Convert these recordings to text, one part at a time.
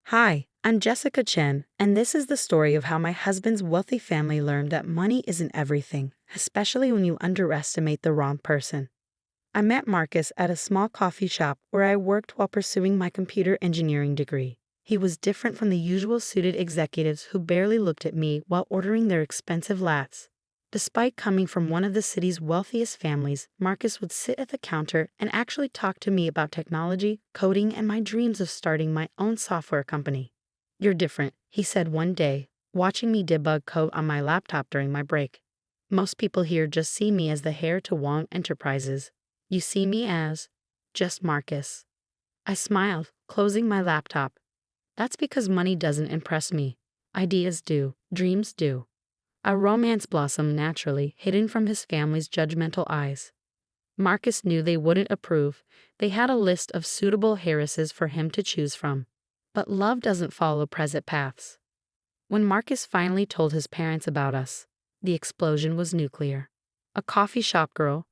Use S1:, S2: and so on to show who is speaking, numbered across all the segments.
S1: Hi, I'm Jessica Chen, and this is the story of how my husband's wealthy family learned that money isn't everything, especially when you underestimate the wrong person. I met Marcus at a small coffee shop where I worked while pursuing my computer engineering degree. He was different from the usual suited executives who barely looked at me while ordering their expensive lattes. Despite coming from one of the city's wealthiest families, Marcus would sit at the counter and actually talk to me about technology, coding, and my dreams of starting my own software company. "You're different," he said one day, watching me debug code on my laptop during my break. "Most people here just see me as the heir to Wong Enterprises. You see me as just Marcus." I smiled, closing my laptop. "That's because money doesn't impress me. Ideas do, dreams do." A romance blossomed naturally, hidden from his family's judgmental eyes. Marcus knew they wouldn't approve. They had a list of suitable heiresses for him to choose from. But love doesn't follow present paths. When Marcus finally told his parents about us, the explosion was nuclear. A coffee shop girl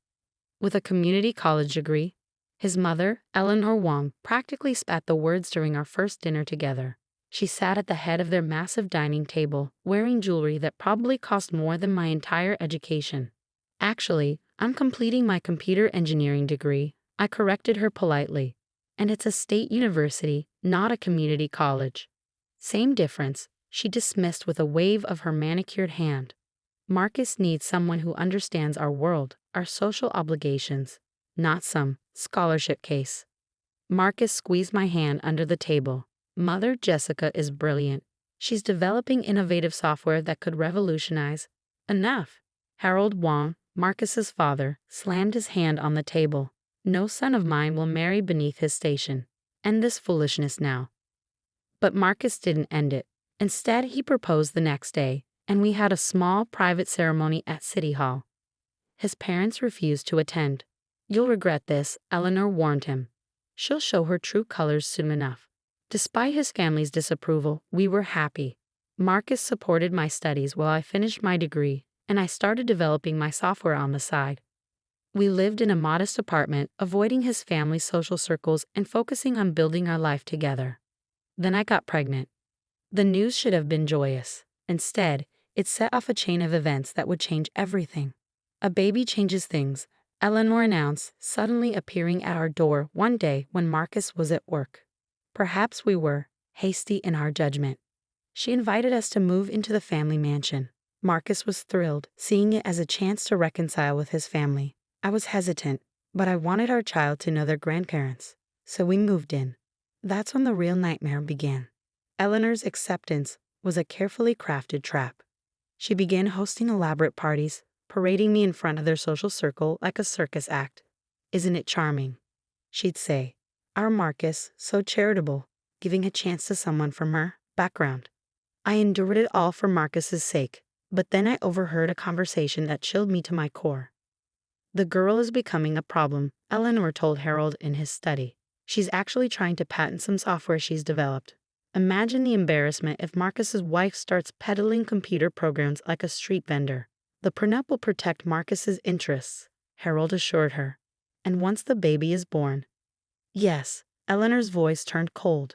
S1: with a community college degree, his mother, Eleanor Wong, practically spat the words during our first dinner together. She sat at the head of their massive dining table, wearing jewelry that probably cost more than my entire education. "Actually, I'm completing my computer engineering degree," I corrected her politely. "And it's a state university, not a community college." "Same difference," she dismissed with a wave of her manicured hand. "Marcus needs someone who understands our world, our social obligations, not some scholarship case." Marcus squeezed my hand under the table. "Mother Jessica is brilliant. She's developing innovative software that could revolutionize." "Enough." Harold Wong, Marcus's father, slammed his hand on the table. "No son of mine will marry beneath his station. End this foolishness now." But Marcus didn't end it. Instead, he proposed the next day, and we had a small private ceremony at City Hall. His parents refused to attend. "You'll regret this," Eleanor warned him. "She'll show her true colors soon enough." Despite his family's disapproval, we were happy. Marcus supported my studies while I finished my degree, and I started developing my software on the side. We lived in a modest apartment, avoiding his family's social circles and focusing on building our life together. Then I got pregnant. The news should have been joyous. Instead, it set off a chain of events that would change everything. "A baby changes things," Eleanor announced, suddenly appearing at our door one day when Marcus was at work. Perhaps we were hasty in our judgment. She invited us to move into the family mansion. Marcus was thrilled, seeing it as a chance to reconcile with his family. I was hesitant, but I wanted our child to know their grandparents. So we moved in. That's when the real nightmare began. Eleanor's acceptance was a carefully crafted trap. She began hosting elaborate parties, parading me in front of their social circle like a circus act. "Isn't it charming?" she'd say. "Our Marcus, so charitable, giving a chance to someone from her background." I endured it all for Marcus's sake, but then I overheard a conversation that chilled me to my core. "The girl is becoming a problem," Eleanor told Harold in his study. "She's actually trying to patent some software she's developed." Imagine the embarrassment if Marcus's wife starts peddling computer programs like a street vendor. "The prenup will protect Marcus's interests," Harold assured her. "And once the baby is born—" "Yes," Eleanor's voice turned cold.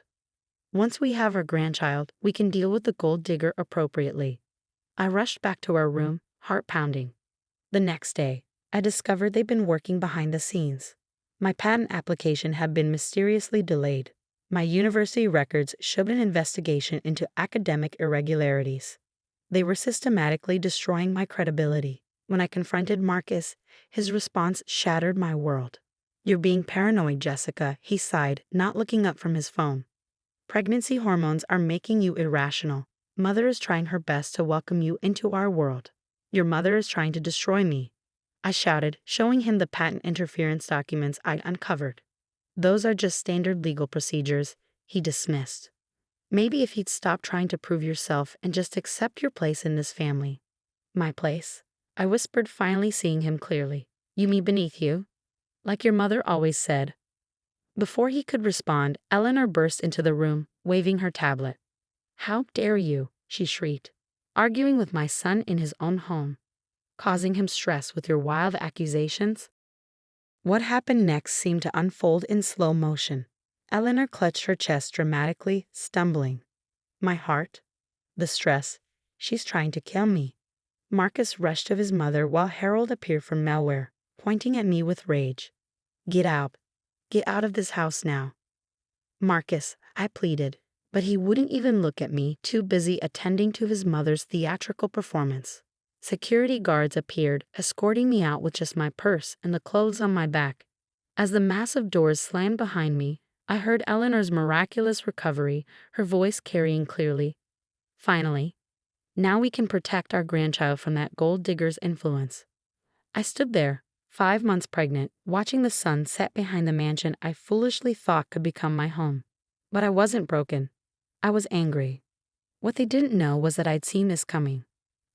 S1: "Once we have our grandchild, we can deal with the gold digger appropriately." I rushed back to our room, heart pounding. The next day, I discovered they'd been working behind the scenes. My patent application had been mysteriously delayed. My university records showed an investigation into academic irregularities. They were systematically destroying my credibility. When I confronted Marcus, his response shattered my world. "You're being paranoid, Jessica," he sighed, not looking up from his phone. "Pregnancy hormones are making you irrational. Mother is trying her best to welcome you into our world. Your mother is trying to destroy me," I shouted, showing him the patent interference documents I'd uncovered. "Those are just standard legal procedures," he dismissed. "Maybe if you'd stop trying to prove yourself and just accept your place in this family." "My place?" I whispered, finally seeing him clearly. "You mean beneath you? Like your mother always said." Before he could respond, Eleanor burst into the room, waving her tablet. "How dare you?" she shrieked. "Arguing with my son in his own home. Causing him stress with your wild accusations." What happened next seemed to unfold in slow motion. Eleanor clutched her chest dramatically, stumbling. My heart? The stress. She's trying to kill me. Marcus rushed to his mother while Harold appeared from nowhere, pointing at me with rage. Get out. Get out of this house now. Marcus, I pleaded, but he wouldn't even look at me, too busy attending to his mother's theatrical performance. Security guards appeared, escorting me out with just my purse and the clothes on my back. As the massive doors slammed behind me, I heard Eleanor's miraculous recovery, her voice carrying clearly. Finally. Now we can protect our grandchild from that gold digger's influence. I stood there, 5 months pregnant, watching the sun set behind the mansion I foolishly thought could become my home. But I wasn't broken. I was angry. What they didn't know was that I'd seen this coming.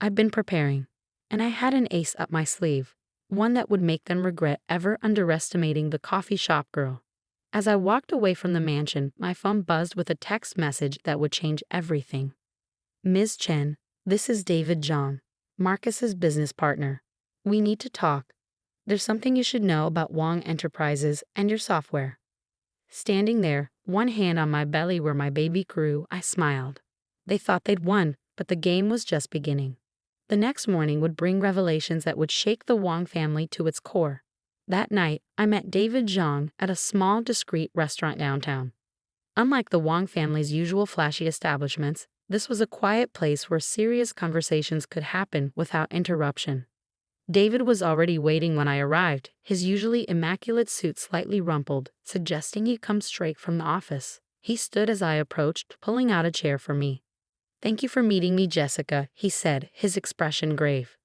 S1: I'd been preparing, and I had an ace up my sleeve, one that would make them regret ever underestimating the coffee shop girl. As I walked away from the mansion, my phone buzzed with a text message that would change everything. Ms. Chen, this is David Zhang, Marcus's business partner. We need to talk. There's something you should know about Wong Enterprises and your software. Standing there, one hand on my belly where my baby grew, I smiled. They thought they'd won, but the game was just beginning. The next morning would bring revelations that would shake the Wong family to its core. That night, I met David Zhang at a small, discreet restaurant downtown. Unlike the Wong family's usual flashy establishments, this was a quiet place where serious conversations could happen without interruption. David was already waiting when I arrived, his usually immaculate suit slightly rumpled, suggesting he'd come straight from the office. He stood as I approached, pulling out a chair for me. Thank you for meeting me, Jessica, he said, his expression grave.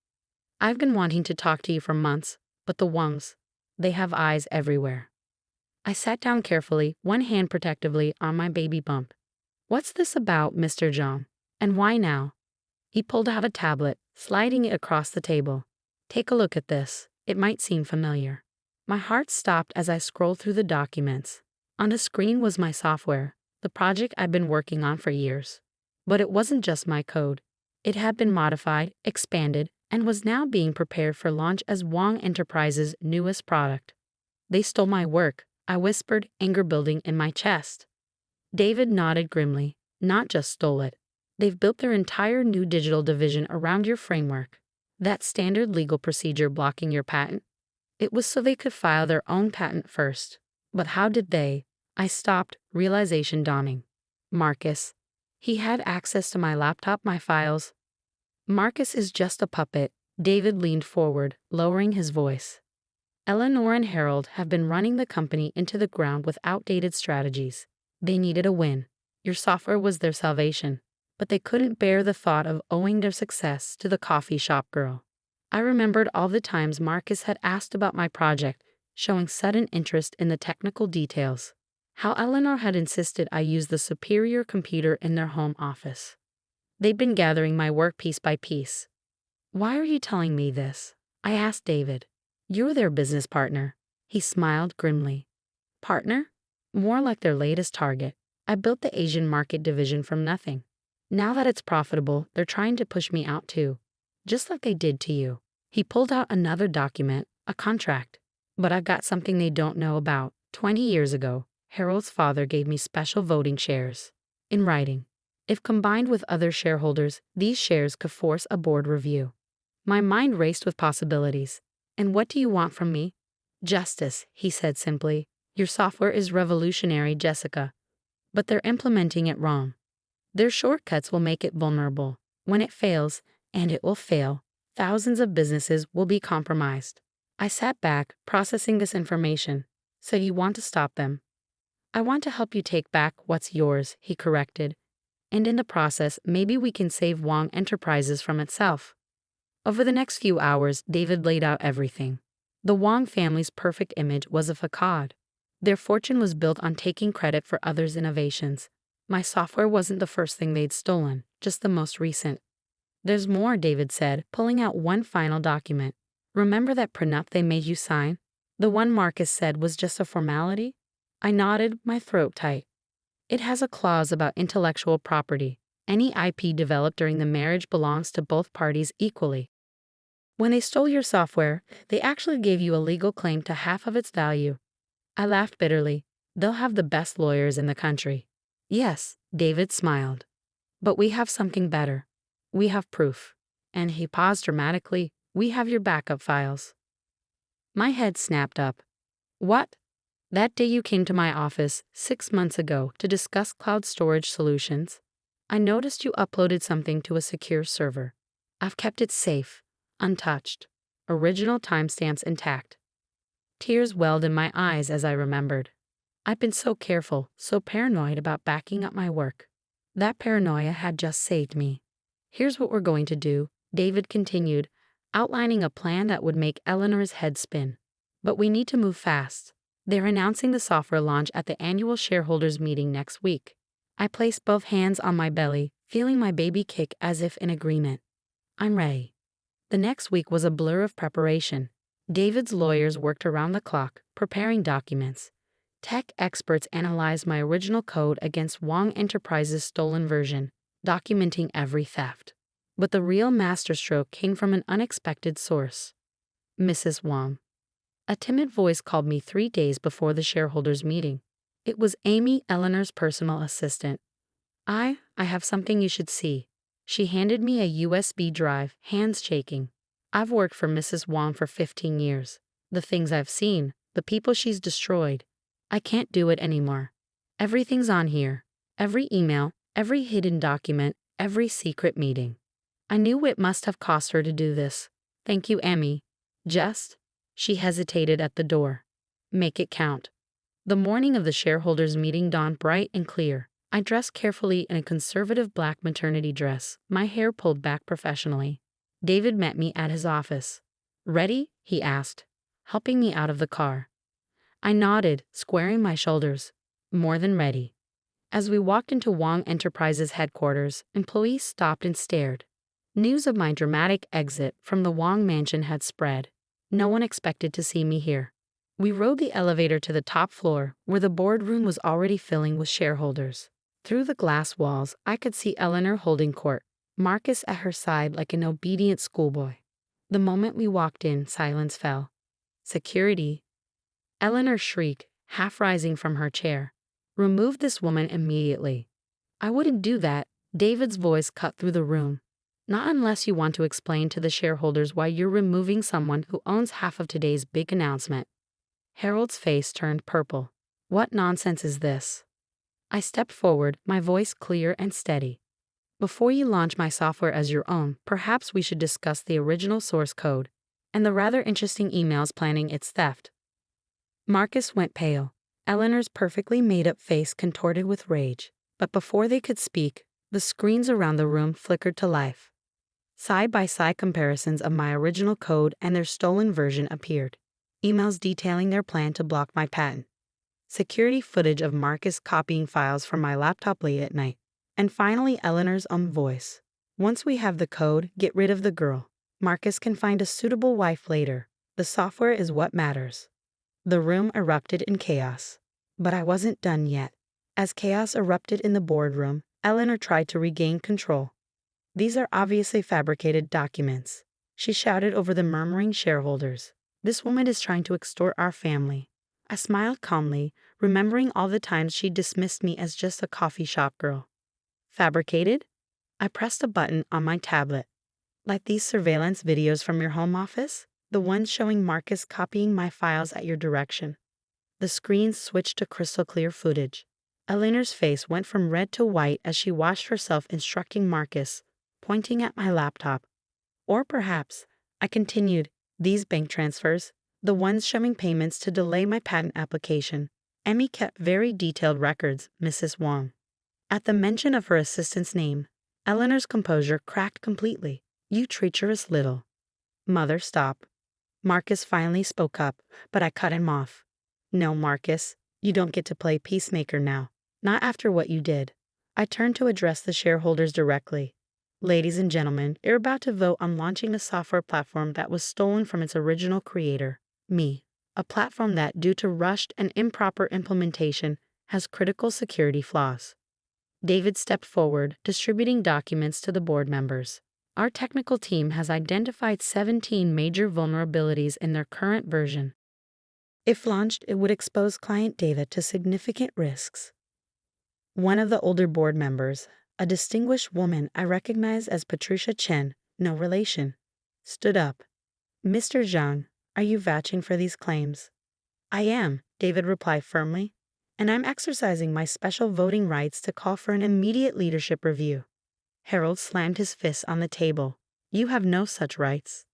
S1: I've been wanting to talk to you for months, but the Wongs, they have eyes everywhere. I sat down carefully, one hand protectively on my baby bump. What's this about, Mr. Zhang? And why now? He pulled out a tablet, sliding it across the table. Take a look at this. It might seem familiar. My heart stopped as I scrolled through the documents. On the screen was my software, the project I'd been working on for years. But it wasn't just my code. It had been modified, expanded, and was now being prepared for launch as Wong Enterprises' newest product. They stole my work, I whispered, anger building in my chest. David nodded grimly. Not just stole it. They've built their entire new digital division around your framework. That standard legal procedure blocking your patent. It was so they could file their own patent first. But how did they? I stopped, realization dawning. Marcus. He had access to my laptop, my files. Marcus is just a puppet. David leaned forward, lowering his voice. Eleanor and Harold have been running the company into the ground with outdated strategies. They needed a win. Your software was their salvation. But they couldn't bear the thought of owing their success to the coffee shop girl. I remembered all the times Marcus had asked about my project, showing sudden interest in the technical details. How Eleanor had insisted I use the superior computer in their home office. They'd been gathering my work piece by piece. Why are you telling me this? I asked David. You're their business partner. He smiled grimly. Partner? More like their latest target. I built the Asian market division from nothing. Now that it's profitable, they're trying to push me out too. Just like they did to you. He pulled out another document, a contract. But I've got something they don't know about. 20 years ago, Harold's father gave me special voting shares. In writing. If combined with other shareholders, these shares could force a board review. My mind raced with possibilities. And what do you want from me? Justice, he said simply. Your software is revolutionary, Jessica. But they're implementing it wrong. Their shortcuts will make it vulnerable. When it fails, and it will fail, thousands of businesses will be compromised. I sat back, processing this information. So you want to stop them? I want to help you take back what's yours, he corrected. And in the process, maybe we can save Wong Enterprises from itself. Over the next few hours, David laid out everything. The Wong family's perfect image was a facade. Their fortune was built on taking credit for others' innovations. My software wasn't the first thing they'd stolen, just the most recent. There's more, David said, pulling out one final document. Remember that prenup they made you sign? The one Marcus said was just a formality? I nodded, my throat tight. It has a clause about intellectual property. Any IP developed during the marriage belongs to both parties equally. When they stole your software, they actually gave you a legal claim to half of its value. I laughed bitterly. They'll have the best lawyers in the country. Yes, David smiled. But we have something better. We have proof. And he paused dramatically. We have your backup files. My head snapped up. What? That day you came to my office 6 months ago to discuss cloud storage solutions. I noticed you uploaded something to a secure server. I've kept it safe, untouched, original timestamps intact. Tears welled in my eyes as I remembered. I've been so careful, so paranoid about backing up my work. That paranoia had just saved me. Here's what we're going to do, David continued, outlining a plan that would make Eleanor's head spin. But we need to move fast. They're announcing the software launch at the annual shareholders meeting next week. I placed both hands on my belly, feeling my baby kick as if in agreement. I'm ready. The next week was a blur of preparation. David's lawyers worked around the clock, preparing documents. Tech experts analyzed my original code against Wong Enterprises' stolen version, documenting every theft. But the real masterstroke came from an unexpected source. Mrs. Wong. A timid voice called me 3 days before the shareholders' meeting. It was Amy, Eleanor's personal assistant. I have something you should see. She handed me a USB drive, hands shaking. I've worked for Mrs. Wong for 15 years. The things I've seen, the people she's destroyed. I can't do it anymore. Everything's on here. Every email, every hidden document, every secret meeting. I knew it must have cost her to do this. Thank you, Amy. Just. She hesitated at the door. Make it count. The morning of the shareholders' meeting dawned bright and clear. I dressed carefully in a conservative black maternity dress, my hair pulled back professionally. David met me at his office. Ready? He asked, helping me out of the car. I nodded, squaring my shoulders. More than ready. As we walked into Wong Enterprises headquarters, employees stopped and stared. News of my dramatic exit from the Wong mansion had spread. No one expected to see me here. We rode the elevator to the top floor, where the boardroom was already filling with shareholders. Through the glass walls, I could see Eleanor holding court, Marcus at her side like an obedient schoolboy. The moment we walked in, silence fell. Security. Eleanor shrieked, half rising from her chair. Remove this woman immediately. I wouldn't do that, David's voice cut through the room. Not unless you want to explain to the shareholders why you're removing someone who owns half of today's big announcement. Harold's face turned purple. What nonsense is this? I stepped forward, my voice clear and steady. Before you launch my software as your own, perhaps we should discuss the original source code and the rather interesting emails planning its theft. Marcus went pale. Eleanor's perfectly made-up face contorted with rage. But before they could speak, the screens around the room flickered to life. Side-by-side comparisons of my original code and their stolen version appeared. Emails detailing their plan to block my patent. Security footage of Marcus copying files from my laptop late at night. And finally Eleanor's own voice. Once we have the code, get rid of the girl. Marcus can find a suitable wife later. The software is what matters. The room erupted in chaos. But I wasn't done yet. As chaos erupted in the boardroom, Eleanor tried to regain control. These are obviously fabricated documents. She shouted over the murmuring shareholders. This woman is trying to extort our family. I smiled calmly, remembering all the times she dismissed me as just a coffee shop girl. Fabricated? I pressed a button on my tablet. Like these surveillance videos from your home office? The ones showing Marcus copying my files at your direction. The screens switched to crystal clear footage. Eleanor's face went from red to white as she watched herself instructing Marcus, pointing at my laptop. Or perhaps, I continued, these bank transfers, the ones showing payments to delay my patent application. Emmy kept very detailed records, Mrs. Wong. At the mention of her assistant's name, Eleanor's composure cracked completely. You treacherous little. Mother, stop. Marcus finally spoke up, but I cut him off. No, Marcus, you don't get to play peacemaker now. Not after what you did. I turned to address the shareholders directly. Ladies and gentlemen, you're about to vote on launching a software platform that was stolen from its original creator, me. A platform that, due to rushed and improper implementation, has critical security flaws. David stepped forward, distributing documents to the board members. Our technical team has identified 17 major vulnerabilities in their current version. If launched, it would expose client data to significant risks. One of the older board members, a distinguished woman I recognize as Patricia Chen, no relation, stood up. Mr. Zhang, are you vouching for these claims? I am, David replied firmly, and I'm exercising my special voting rights to call for an immediate leadership review. Harold slammed his fist on the table. You have no such rights.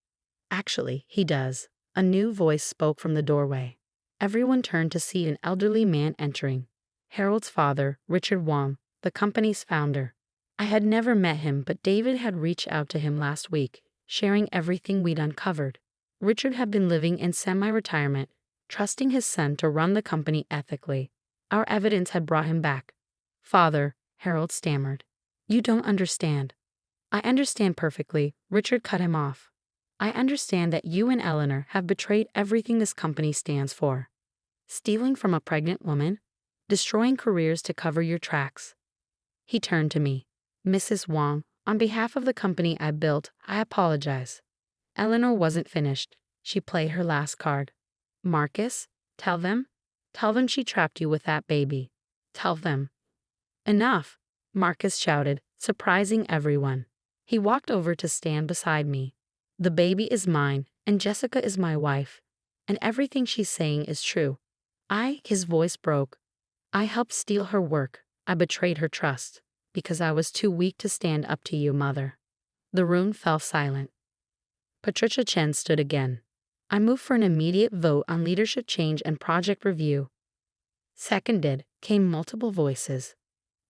S1: Actually, he does. A new voice spoke from the doorway. Everyone turned to see an elderly man entering. Harold's father, Richard Wong, the company's founder. I had never met him, but David had reached out to him last week, sharing everything we'd uncovered. Richard had been living in semi-retirement, trusting his son to run the company ethically. Our evidence had brought him back. Father, Harold stammered. You don't understand. I understand perfectly, Richard cut him off. I understand that you and Eleanor have betrayed everything this company stands for. Stealing from a pregnant woman? Destroying careers to cover your tracks. He turned to me. Mrs. Wong, on behalf of the company I built, I apologize. Eleanor wasn't finished. She played her last card. Marcus, tell them. Tell them she trapped you with that baby. Tell them. Enough, Marcus shouted, surprising everyone. He walked over to stand beside me. The baby is mine, and Jessica is my wife, and everything she's saying is true. His voice broke. I helped steal her work. I betrayed her trust, because I was too weak to stand up to you, Mother. The room fell silent. Patricia Chen stood again. I moved for an immediate vote on leadership change and project review. Seconded, came multiple voices.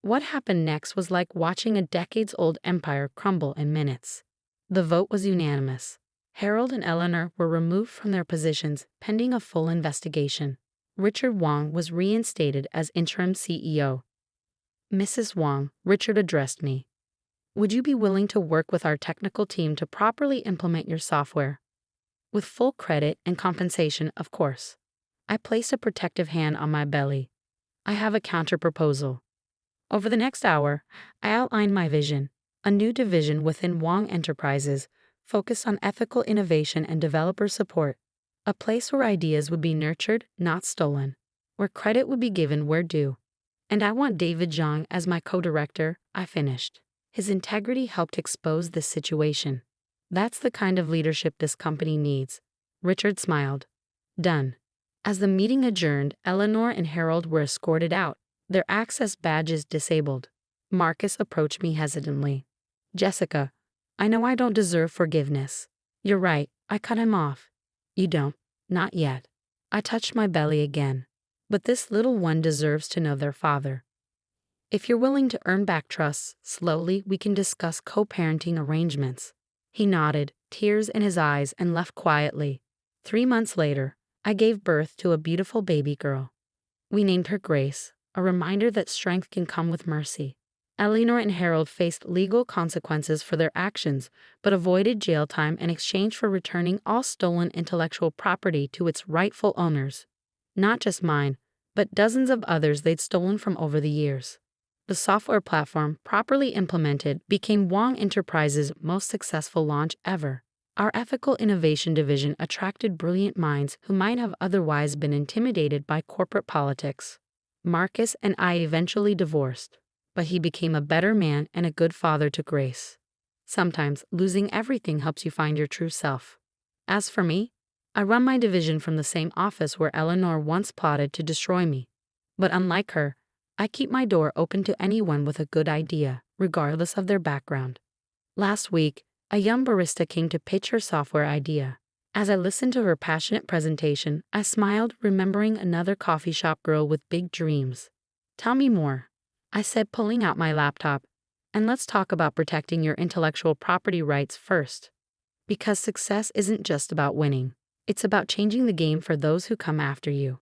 S1: What happened next was like watching a decades-old empire crumble in minutes. The vote was unanimous. Harold and Eleanor were removed from their positions pending a full investigation. Richard Wong was reinstated as interim CEO. Mrs. Wong, Richard addressed me. Would you be willing to work with our technical team to properly implement your software? With full credit and compensation, of course. I placed a protective hand on my belly. I have a counter-proposal. Over the next hour, I outlined my vision, a new division within Wong Enterprises focused on ethical innovation and developer support, a place where ideas would be nurtured, not stolen, where credit would be given where due. And I want David Zhang as my co-director, I finished. His integrity helped expose this situation. That's the kind of leadership this company needs. Richard smiled. Done. As the meeting adjourned, Eleanor and Harold were escorted out, their access badges disabled. Marcus approached me hesitantly. Jessica, I know I don't deserve forgiveness. You're right, I cut him off. You don't. Not yet. I touched my belly again. But this little one deserves to know their father. If you're willing to earn back trust, slowly we can discuss co-parenting arrangements. He nodded, tears in his eyes, and left quietly. 3 months later, I gave birth to a beautiful baby girl. We named her Grace, a reminder that strength can come with mercy. Eleanor and Harold faced legal consequences for their actions, but avoided jail time in exchange for returning all stolen intellectual property to its rightful owners. Not just mine, but dozens of others they'd stolen from over the years. The software platform, properly implemented, became Wong Enterprises' most successful launch ever. Our ethical innovation division attracted brilliant minds who might have otherwise been intimidated by corporate politics. Marcus and I eventually divorced, but he became a better man and a good father to Grace. Sometimes losing everything helps you find your true self. As for me, I run my division from the same office where Eleanor once plotted to destroy me. But unlike her, I keep my door open to anyone with a good idea, regardless of their background. Last week, a young barista came to pitch her software idea. As I listened to her passionate presentation, I smiled, remembering another coffee shop girl with big dreams. Tell me more, I said, pulling out my laptop. And let's talk about protecting your intellectual property rights first. Because success isn't just about winning. It's about changing the game for those who come after you.